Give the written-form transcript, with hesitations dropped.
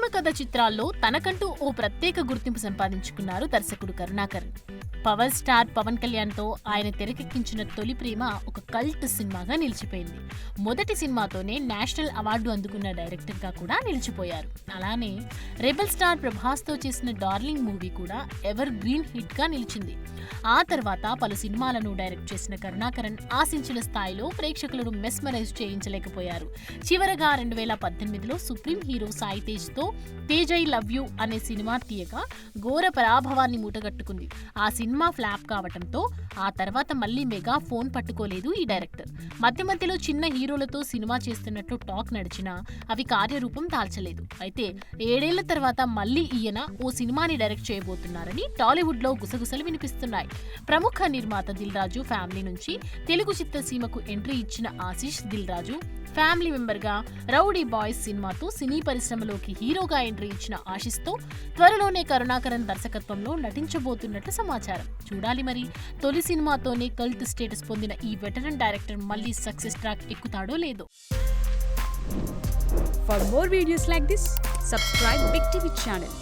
ప్రేమ కథ చిత్రాల్లో తనకంటూ ఓ ప్రత్యేక గుర్తింపు సంపాదించుకున్నారు దర్శకుడు కరుణాకరన్. పవర్ స్టార్ పవన్ కళ్యాణ్తో ఆయన తెరకెక్కించిన తొలి ప్రేమ ఒక కల్ట్ సినిమాగా నిలిచిపోయింది. మొదటి సినిమాతోనే నేషనల్ అవార్డు అందుకున్న డైరెక్టర్గా కూడా నిలిచిపోయారు. అలానే రెబల్ స్టార్ ప్రభాస్తో చేసిన డార్లింగ్ మూవీ కూడా ఎవర్ గ్రీన్ హిట్గా నిలిచింది. ఆ తర్వాత పలు సినిమాలను డైరెక్ట్ చేసిన కరుణాకరన్ ఆశించిన స్థాయిలో ప్రేక్షకులను మెస్మరైజ్ చేయించలేకపోయారు. చివరగా 2018లో సుప్రీం హీరో సాయి తేజ్తో తేజ్ ఐ లవ్ యూ అనే సినిమా తీయగా ఘోర పరాభవాన్ని మూటగట్టుకుంది. ఆ సినిమా ఫ్లాప్ కావటంతో ఆ తర్వాత మళ్లీ మెగా ఫోన్ పట్టుకోలేదు ఈ డైరెక్టర్. మధ్యలో చిన్న హీరోలతో సినిమా చేస్తున్నట్లు టాక్ నడిచినా అవి కార్యరూపం దాల్చలేదు. అయితే 7 ఏళ్ల తర్వాత మళ్లీ ఈయన ఓ సినిమాని డైరెక్ట్ చేయబోతున్నారని టాలీవుడ్ లో గుసగుసలు వినిపిస్తున్నాయి. ప్రముఖ నిర్మాత దిల్ రాజు ఫ్యామిలీ నుంచి తెలుగు చిత్రసీమకు ఎంట్రీ ఇచ్చిన ఆశీష్ దిల్ రాజు ఫ్యామిలీ మెంబర్ గా రౌడీ బాయ్స్ సినిమాతో సినీ పరిశ్రమలోకి హీరోగా ఎంట్రీ ఇచ్చిన ఆశిష్తో త్వరలోనే కరుణాకరన్ దర్శకత్వంలో నటించబోతున్నట్టు సమాచారం. చూడాలి మరి, తొలి సినిమాతోనే కల్ట్ స్టేటస్ పొందిన ఈ వెటరన్ డైరెక్టర్ మళ్ళీ సక్సెస్ ట్రాక్ ఎక్కుతాడో లేదో. For more videos like this, subscribe Big TV channel.